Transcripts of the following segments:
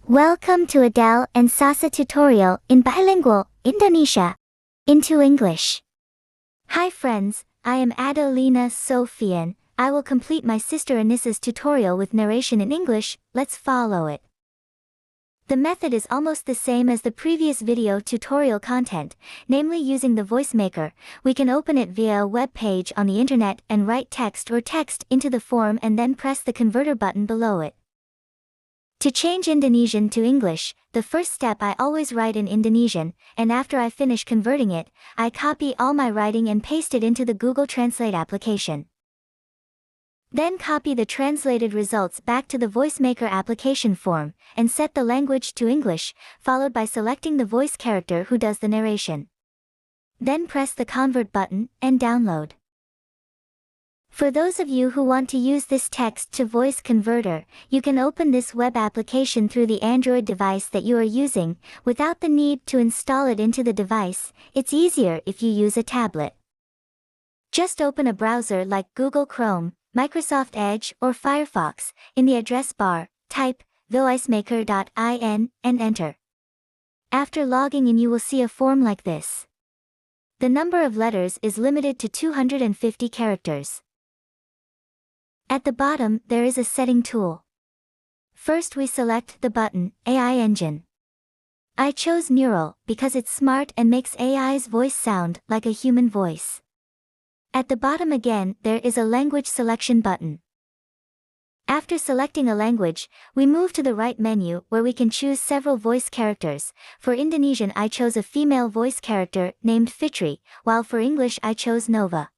Welcome to Adalah and Sasa tutorial in bilingual Indonesia into English. Hi friends, I am Adelina Sofian. I will complete my sister Anissa's tutorial with narration in English. Let's follow it. The method is almost the same as the previous video tutorial content, namely using the voicemaker. We can open it via a web page on the internet and write text into the form and then press the converter button below it. To change Indonesian to English, the first step I always write in Indonesian, and after I finish converting it, I copy all my writing and paste it into the Google Translate application. Then copy the translated results back to the voicemaker application form, and set the language to English, followed by selecting the voice character who does the narration. Then press the convert button, and download. For those of you who want to use this text-to-voice converter, you can open this web application through the Android device that you are using, without the need to install it into the device. It's easier if you use a tablet. Just open a browser like Google Chrome, Microsoft Edge, or Firefox. In the address bar, type voicemaker.in and enter. After logging in, you will see a form like this. The number of letters is limited to 250 characters. At the bottom, there is a setting tool. First we select the button, AI Engine. I chose Neural because it's smart and makes AI's voice sound like a human voice. At the bottom again, there is a language selection button. After selecting a language, we move to the right menu where we can choose several voice characters. For Indonesian I chose a female voice character named Fitri, while for English I chose Nova.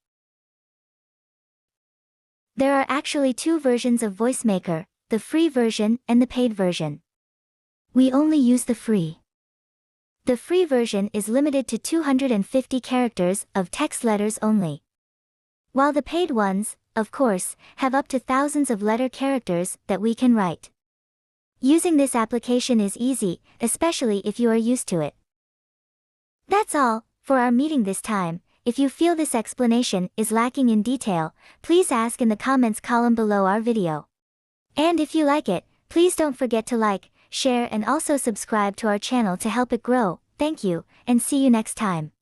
There are actually two versions of voicemaker, the free version and the paid version. We only use the free. The free version is limited to 250 characters of text letters only. While the paid ones, of course, have up to thousands of letter characters that we can write. Using this application is easy, especially if you are used to it. That's all for our meeting this time. If you feel this explanation is lacking in detail, please ask in the comments column below our video. And if you like it, please don't forget to like, share and also subscribe to our channel to help it grow. Thank you, and see you next time.